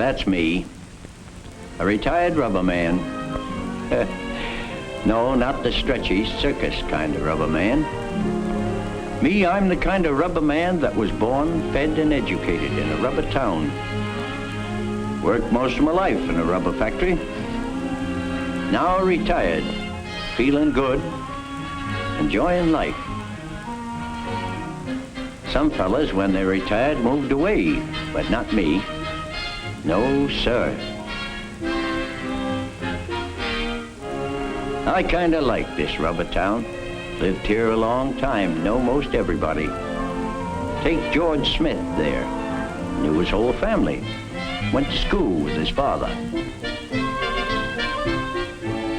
that's me. A retired rubber man. No, not the stretchy circus kind of rubber man. Me, I'm the kind of rubber man that was born, fed, and educated in a rubber town. Worked most of my life in a rubber factory. Now retired, feeling good, enjoying life. Some fellas, when they retired, moved away, but not me. No, sir. I kinda like this rubber town. Lived here a long time, know most everybody. Take George Smith there. Knew his whole family. Went to school with his father.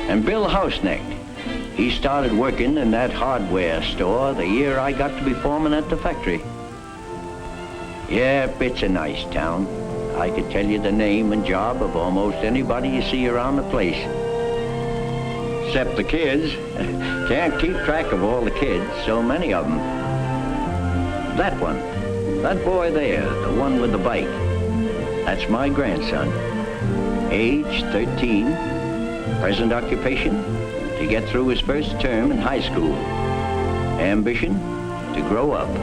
And Bill Houseneck. He started working in that hardware store the year I got to be foreman at the factory. Yep, it's a nice town. I could tell you the name and job of almost anybody you see around the place. Except the kids. Can't keep track of all the kids, so many of them. That one, that boy there, the one with the bike, that's my grandson. Age 13, present occupation, to get through his first term in high school. Ambition, to grow up.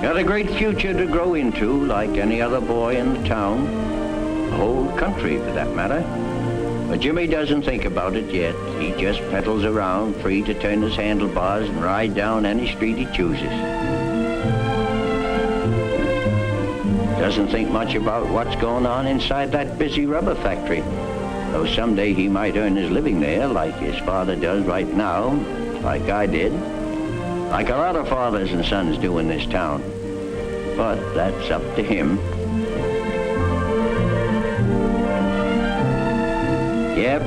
Got a great future to grow into, like any other boy in the town, the whole country for that matter. But Jimmy doesn't think about it yet. He just pedals around, free to turn his handlebars and ride down any street he chooses. Doesn't think much about what's going on inside that busy rubber factory. Though someday he might earn his living there, like his father does right now, like I did. Like a lot of fathers and sons do in this town. But that's up to him. Yep,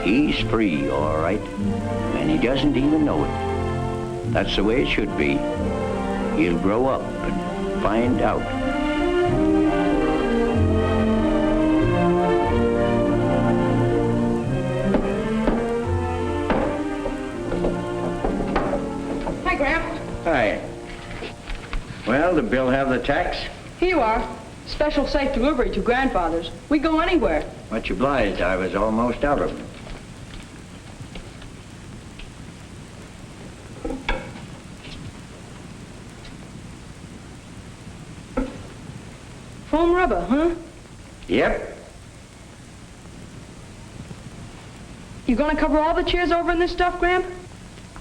he's free, all right. And he doesn't even know it. That's the way it should be. He'll grow up and find out. Hi, Gramp. Hi. Well, did Bill have the tax? Here you are. Special safe delivery to grandfather's. We go anywhere. Much obliged. I was almost out of them. Foam rubber, huh? Yep. You gonna cover all the chairs over in this stuff, Gramp?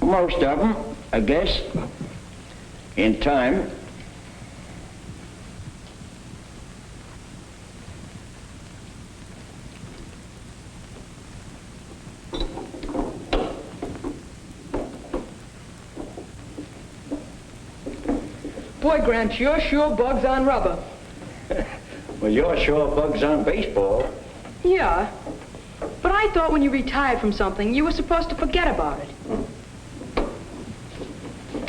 Most of them, I guess. In time. Boy, Gramps, you're sure bugs on rubber. Well, you're sure bugs on baseball. Yeah. But I thought when you retired from something, you were supposed to forget about it.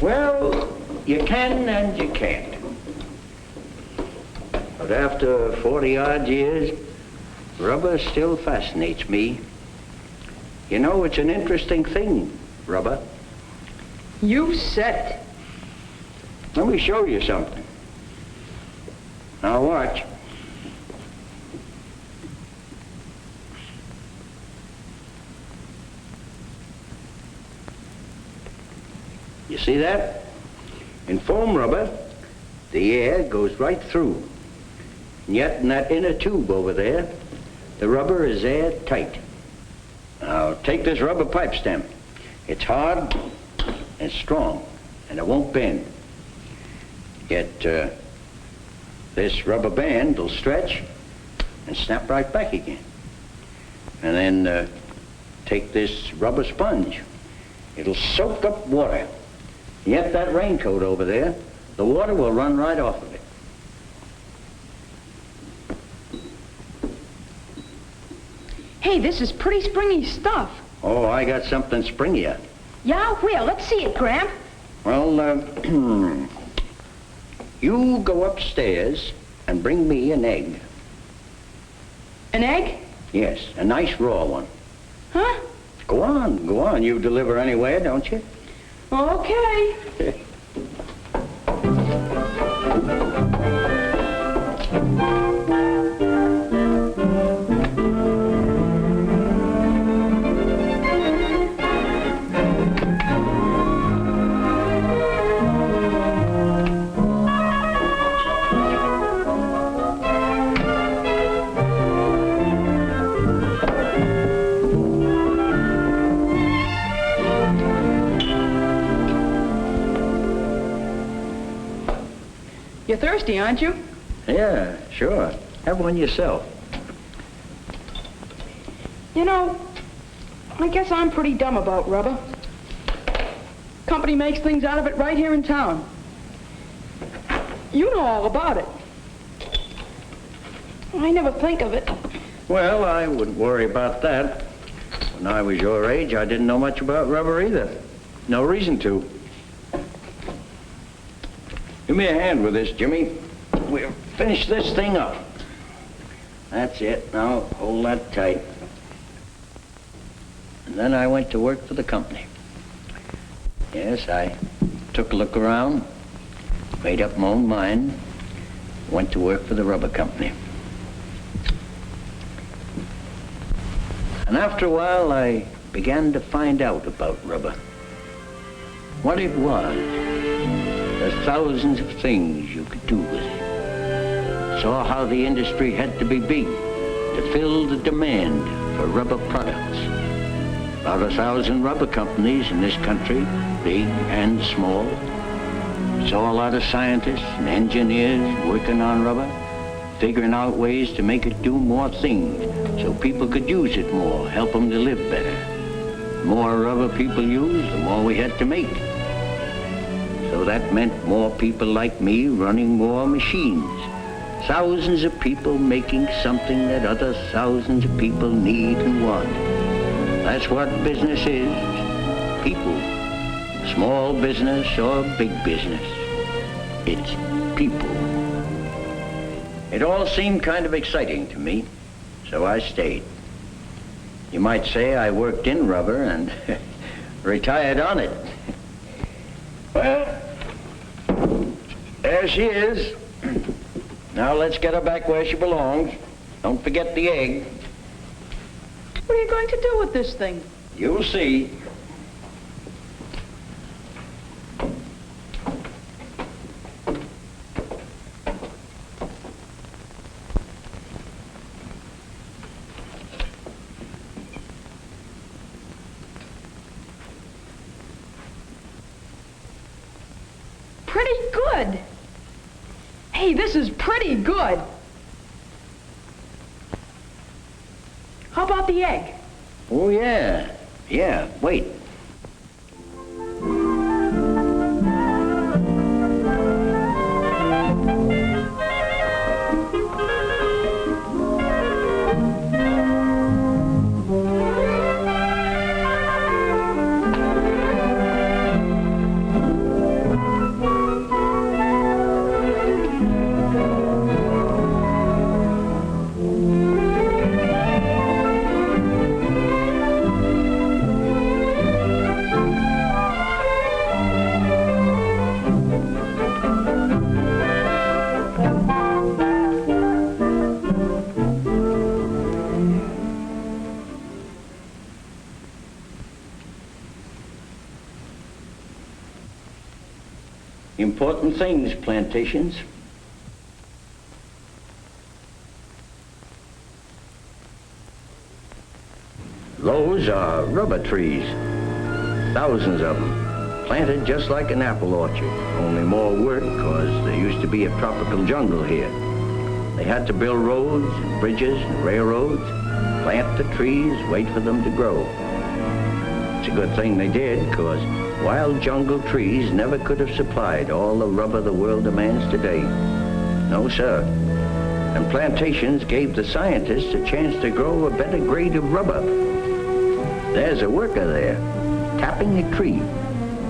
Well, you can and you can't. But after 40-odd years, rubber still fascinates me. You know, it's an interesting thing, rubber. You said it. Let me show you something. Now watch. You see that? In foam rubber, the air goes right through. And yet in that inner tube over there, the rubber is airtight. Now take this rubber pipe stem. It's hard and strong, and it won't bend. Yet this rubber band will stretch and snap right back again. And then take this rubber sponge. It'll soak up water. Yet that raincoat over there, the water will run right off of it. Hey, this is pretty springy stuff. Oh, I got something springier. Yeah? Where? Let's see it, Gramp. Well, you go upstairs and bring me an egg. An egg? Yes, a nice raw one. Huh? Go on. You deliver anywhere, don't you? Okay. You're thirsty, aren't you? Yeah, sure. Have one yourself. You know, I guess I'm pretty dumb about rubber. Company makes things out of it right here in town. You know all about it. I never think of it. Well, I wouldn't worry about that. When I was your age, I didn't know much about rubber either. No reason to. Give me a hand with this, Jimmy. We'll finish this thing up. That's it. Now, hold that tight. And then I went to work for the company. Yes, I took a look around, made up my own mind, went to work for the rubber company. And after a while, I began to find out about rubber. What it was, the thousands of things you could do with it. Saw how the industry had to be big to fill the demand for rubber products. About 1,000 rubber companies in this country, big and small. Saw a lot of scientists and engineers working on rubber, figuring out ways to make it do more things so people could use it more, help them to live better. The more rubber people use, the more we had to make. So that meant more people like me running more machines. Thousands of people making something that other thousands of people need and want. That's what business is. People. Small business or big business. It's people. It all seemed kind of exciting to me, so I stayed. You might say I worked in rubber and retired on it. Well, there she is. Now let's get her back where she belongs. Don't forget the egg. What are you going to do with this thing? You'll see. Pretty good. Hey, this is pretty good. How about the egg? Oh, yeah. Yeah, wait. Important things, plantations. Those are rubber trees. Thousands of them. Planted just like an apple orchard. Only more work because there used to be a tropical jungle here. They had to build roads and bridges and railroads, plant the trees, wait for them to grow. It's a good thing they did, because wild jungle trees never could have supplied all the rubber the world demands today. No, sir. And plantations gave the scientists a chance to grow a better grade of rubber. There's a worker there, tapping a tree,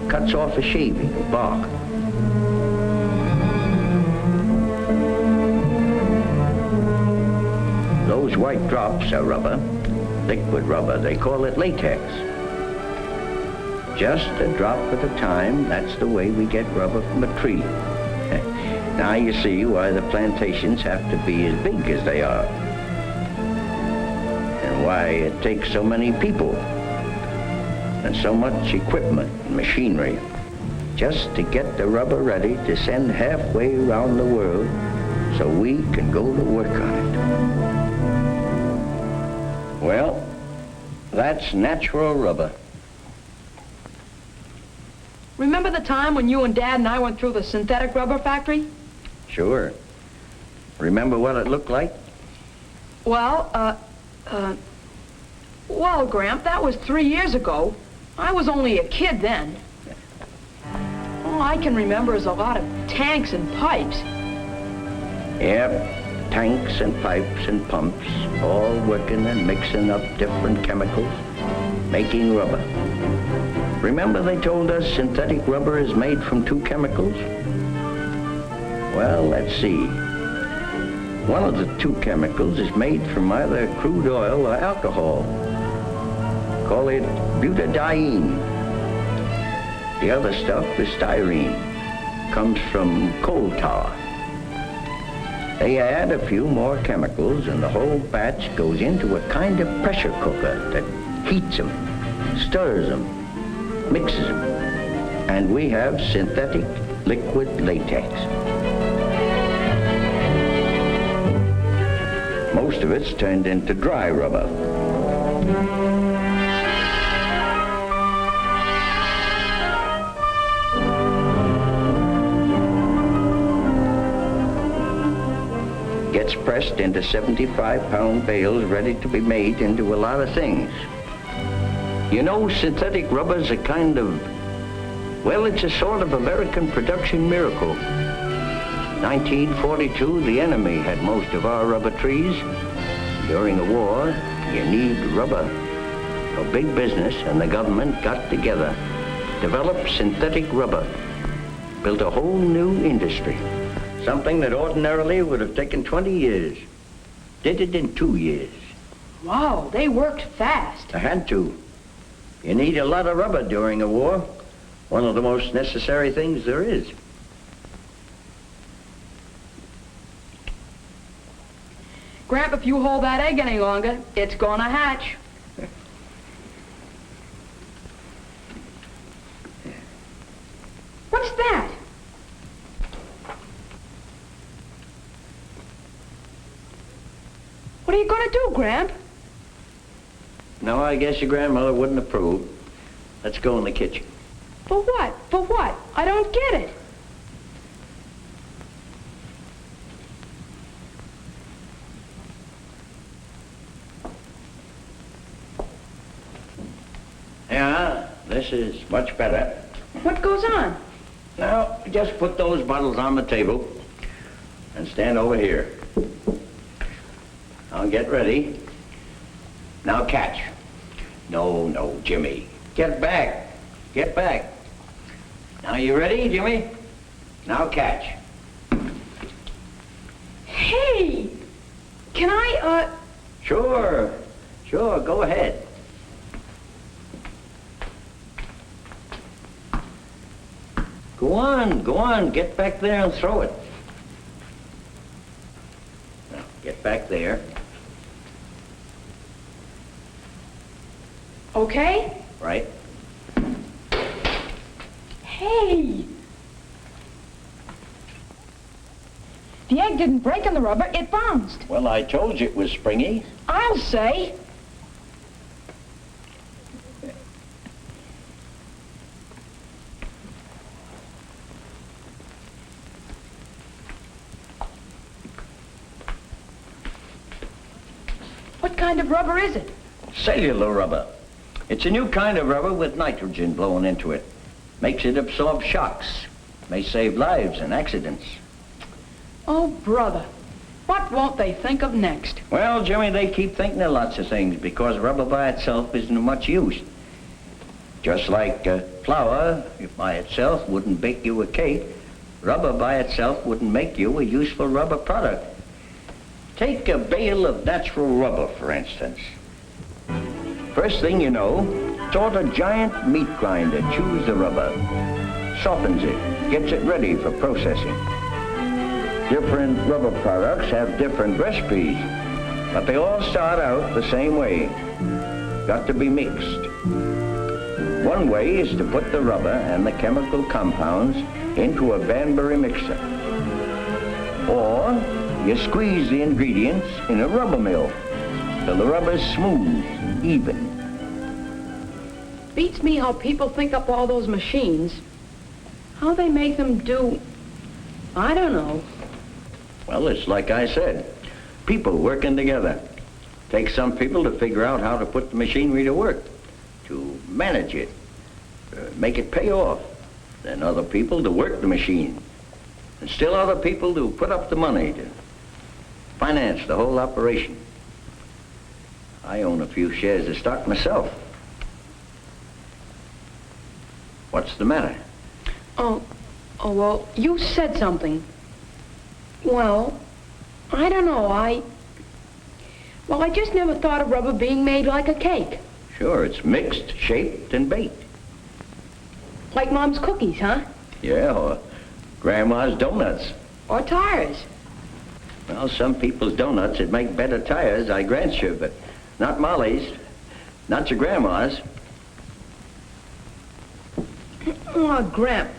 cuts off a shaving of bark. Those white drops are rubber, liquid rubber. They call it latex. Just a drop at a time, that's the way we get rubber from a tree. Now you see why the plantations have to be as big as they are. And why it takes so many people and so much equipment and machinery just to get the rubber ready to send halfway around the world so we can go to work on it. Well, that's natural rubber. Remember the time when you and Dad and I went through the synthetic rubber factory? Sure. Remember what it looked like? Well, well, Gramp, that was 3 years ago. I was only a kid then. All I can remember is a lot of tanks and pipes. Yep, tanks and pipes and pumps, all working and mixing up different chemicals, making rubber. Remember they told us synthetic rubber is made from 2 chemicals? Well, let's see. One of the 2 chemicals is made from either crude oil or alcohol. Call it butadiene. The other stuff is styrene. Comes from coal tar. They add a few more chemicals and the whole batch goes into a kind of pressure cooker that heats them, stirs them, mixes them, and we have synthetic liquid latex. Most of it's turned into dry rubber. Gets pressed into 75-pound bales ready to be made into a lot of things. You know, synthetic rubber's a kind of, well, it's a sort of American production miracle. 1942, the enemy had most of our rubber trees. During a war, you need rubber. So big business and the government got together, developed synthetic rubber, built a whole new industry. Something that ordinarily would have taken 20 years. Did it in 2 years. Wow, they worked fast. I had to. You need a lot of rubber during a war. One of the most necessary things there is. Gramp, if you hold that egg any longer, it's gonna hatch. What's that? What are you gonna do, Gramp? No, I guess your grandmother wouldn't approve. Let's go in the kitchen. For what? For what? I don't get it. Yeah, this is much better. What goes on? Now, just put those bottles on the table and stand over here. Now get ready. Now catch. No, no, Jimmy. Get back. Get back. Now you ready, Jimmy? Now catch. Hey! Can I, Sure. Sure, go ahead. Go on, get back there and throw it. Now, get back there. Okay? Right. Hey! The egg didn't break in the rubber, it bounced. Well, I told you it was springy. I'll say. What kind of rubber is it? Cellular rubber. It's a new kind of rubber with nitrogen blown into it. Makes it absorb shocks. May save lives in accidents. Oh, brother. What won't they think of next? Well, Jimmy, they keep thinking of lots of things because rubber by itself isn't of much use. Just like flour by itself wouldn't bake you a cake, rubber by itself wouldn't make you a useful rubber product. Take a bale of natural rubber, for instance. First thing you know, sort of giant meat grinder chews the rubber, softens it, gets it ready for processing. Different rubber products have different recipes, but they all start out the same way. Got to be mixed. One way is to put the rubber and the chemical compounds into a Banbury mixer. Or you squeeze the ingredients in a rubber mill till the rubber's smooth, even. Beats me how people think up all those machines. How they make them do, I don't know. Well, it's like I said, people working together. Takes some people to figure out how to put the machinery to work, to manage it, make it pay off. Then other people to work the machine. And still other people to put up the money to finance the whole operation. I own a few shares of stock myself. What's the matter? Oh, well, you said something. Well, I don't know, Well, I just never thought of rubber being made like a cake. Sure, it's mixed, shaped, and baked. Like Mom's cookies, huh? Yeah, or Grandma's donuts. Or tires. Well, some people's donuts would make better tires, I grant you, but not Molly's, not your Grandma's. Oh, Gramp.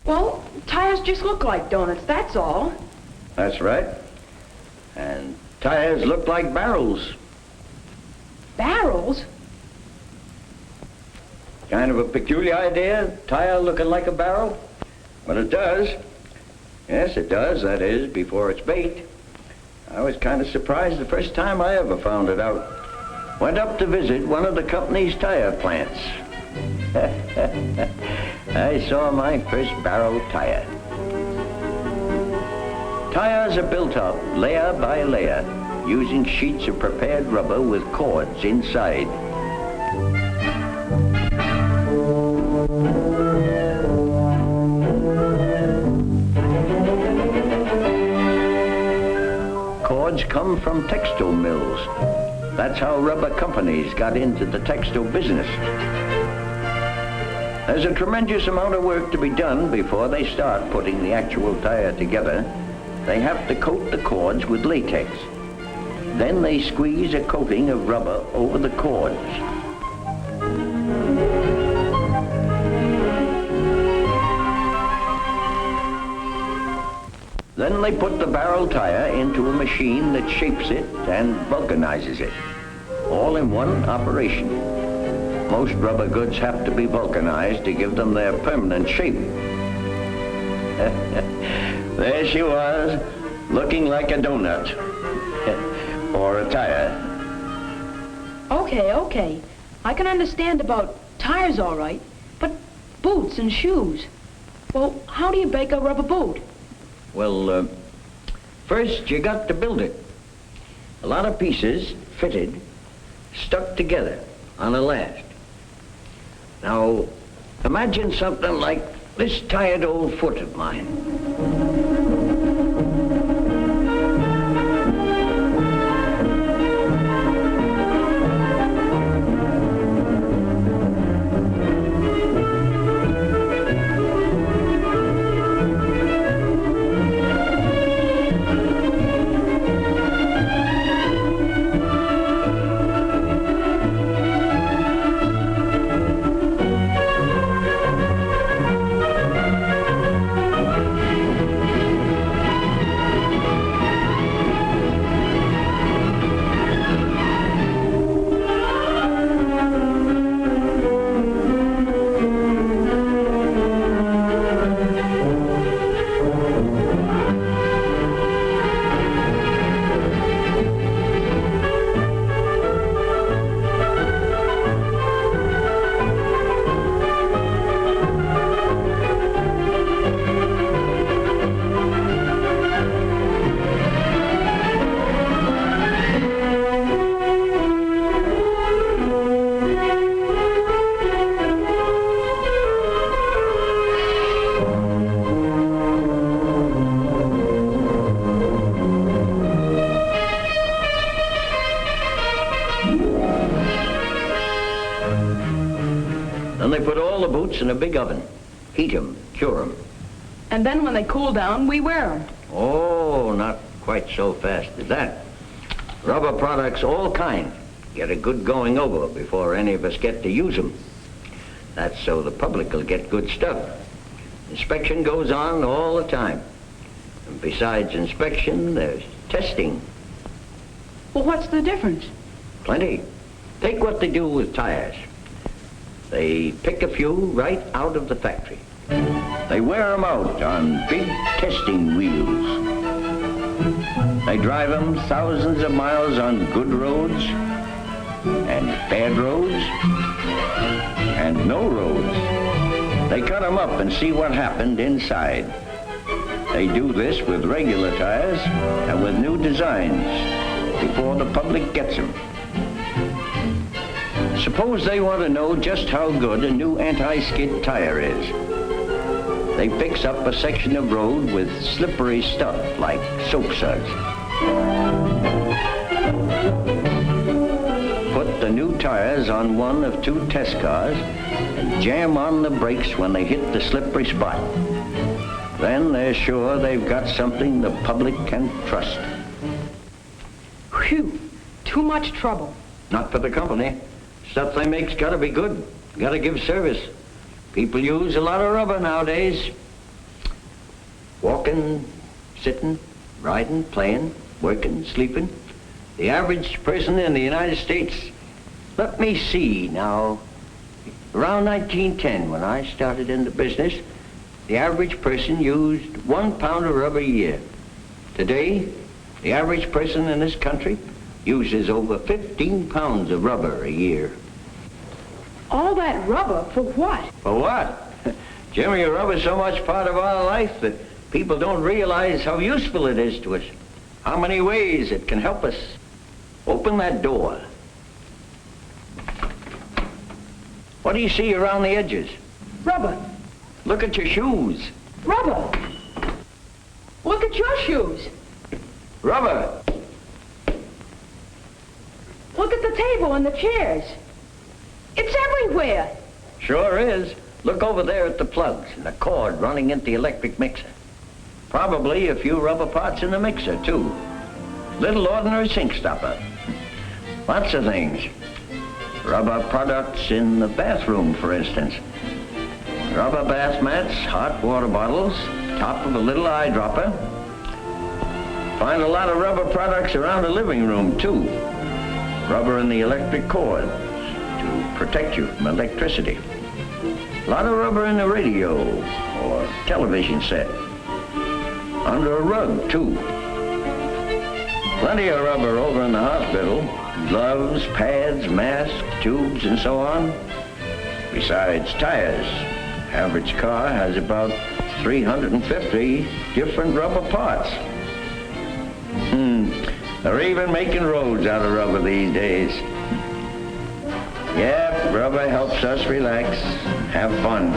Well, tires just look like donuts, that's all. That's right. And tires look like barrels. Barrels? Kind of a peculiar idea, tire looking like a barrel. But it does. Yes, it does, that is, before it's baked. I was kind of surprised the first time I ever found it out. Went up to visit one of the company's tire plants. I saw my first barrel tire. Tires are built up layer by layer using sheets of prepared rubber with cords inside. Cords come from textile mills. That's how rubber companies got into the textile business. There's a tremendous amount of work to be done before they start putting the actual tire together. They have to coat the cords with latex. Then they squeeze a coating of rubber over the cords. Then they put the barrel tire into a machine that shapes it and vulcanizes it, all in one operation. Most rubber goods have to be vulcanized to give them their permanent shape. There she was, looking like a donut, or a tire. Okay. I can understand about tires all right, but boots and shoes. Well, how do you bake a rubber boot? Well, first you got to build it. A lot of pieces fitted, stuck together on a last. Now, imagine something like this tired old foot of mine. Then they put all the boots in a big oven, heat 'em, cure 'em. And then when they cool down, we wear them. Oh, not quite so fast as that. Rubber products, all kind, get a good going over before any of us get to use them. That's so the public will get good stuff. Inspection goes on all the time. And besides inspection, there's testing. Well, what's the difference? Plenty. Take what they do with tires. They pick a few right out of the factory. They wear them out on big testing wheels. They drive them thousands of miles on good roads and bad roads and no roads. They cut them up and see what happened inside. They do this with regular tires and with new designs before the public gets them. Suppose they want to know just how good a new anti-skid tire is. They fix up a section of road with slippery stuff like soap suds. Put the new tires on one of 2 test cars and jam on the brakes when they hit the slippery spot. Then they're sure they've got something the public can trust. Whew, too much trouble. Not for the company. Stuff they make's gotta be good. Gotta give service. People use a lot of rubber nowadays. Walking, sitting, riding, playing, working, sleeping. The average person in the United States, let me see now, around 1910 when I started in the business, the average person used 1 pound of rubber a year. Today, the average person in this country uses over 15 pounds of rubber a year. All that rubber, for what? For what? Jimmy, rubber's so much part of our life that people don't realize how useful it is to us. How many ways it can help us. Open that door. What do you see around the edges? Rubber. Look at your shoes. Rubber. Look at your shoes. Rubber. Look at the table and the chairs. It's everywhere. Sure is. Look over there at the plugs and the cord running into the electric mixer. Probably a few rubber parts in the mixer, too. Little ordinary sink stopper. Lots of things. Rubber products in the bathroom, for instance. Rubber bath mats, hot water bottles, top of a little eyedropper. Find a lot of rubber products around the living room, too. Rubber in the electric cord to protect you from electricity. A lot of rubber in the radio or television set. Under a rug, too. Plenty of rubber over in the hospital. Gloves, pads, masks, tubes, and so on. Besides tires. Average car has about 350 different rubber parts. They're even making roads out of rubber these days. Yeah, rubber helps us relax, have fun.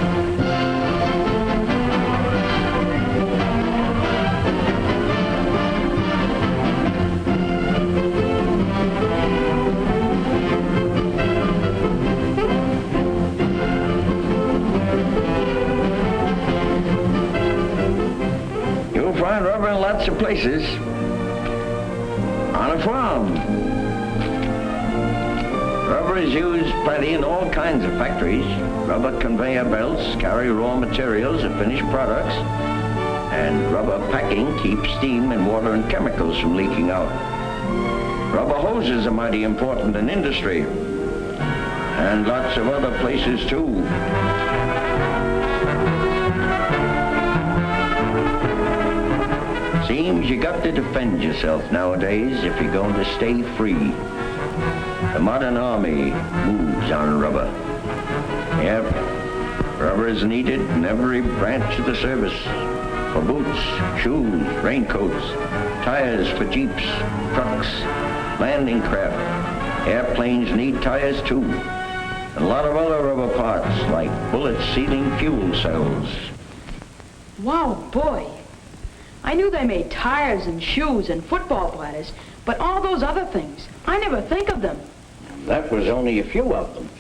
You'll find rubber in lots of places. On a farm. Rubber is used plenty in all kinds of factories. Rubber conveyor belts carry raw materials and finished products. And rubber packing keeps steam and water and chemicals from leaking out. Rubber hoses are mighty important in industry. And lots of other places too. Seems you got to defend yourself nowadays if you're going to stay free. The modern army moves on rubber. Yep, rubber is needed in every branch of the service. For boots, shoes, raincoats, tires for jeeps, trucks, landing craft. Airplanes need tires too. And a lot of other rubber parts like bullets sealing fuel cells. Wow, boy. I knew they made tires and shoes and football bladders, but all those other things, I never think of them. That was only a few of them.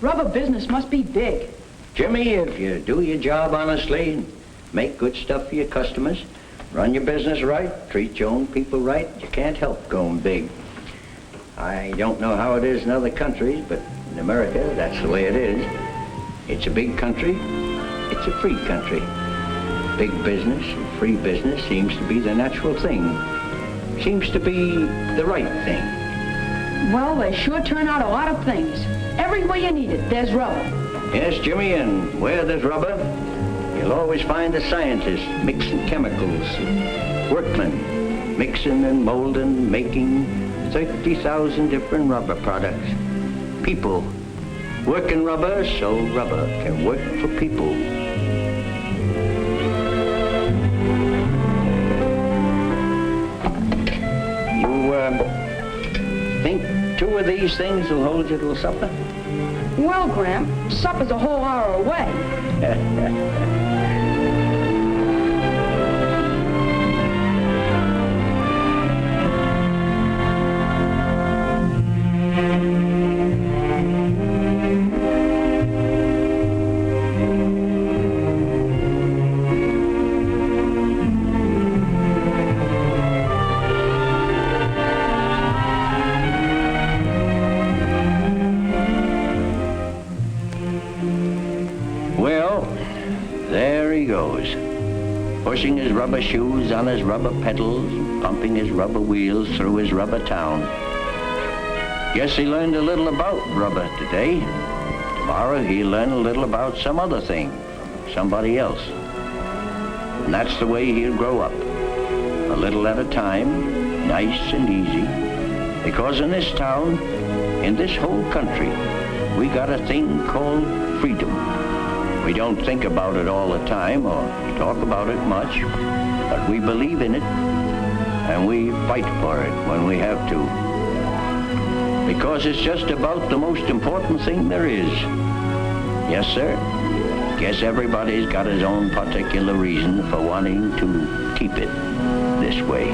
Rubber business must be big. Jimmy, if you do your job honestly and make good stuff for your customers, run your business right, treat your own people right, you can't help going big. I don't know how it is in other countries, but in America, that's the way it is. It's a big country. It's a free country. Big business and free business seems to be the natural thing. Seems to be the right thing. Well, they sure turn out a lot of things. Everywhere you need it, there's rubber. Yes, Jimmy, and where there's rubber, you'll always find a scientist mixing chemicals, workmen mixing and molding, making 30,000 different rubber products. People working rubber so rubber can work for people. You think 2 of these things will hold you till supper? Well, Gramp, supper's a whole hour away. Pushing his rubber shoes on his rubber pedals, pumping his rubber wheels through his rubber town. Guess he learned a little about rubber today. Tomorrow he'll learn a little about some other thing from somebody else. And that's the way he'll grow up, a little at a time, nice and easy. Because in this town, in this whole country, we got a thing called freedom. We don't think about it all the time or talk about it much, but we believe in it and we fight for it when we have to. Because it's just about the most important thing there is. Yes, sir. Guess everybody's got his own particular reason for wanting to keep it this way.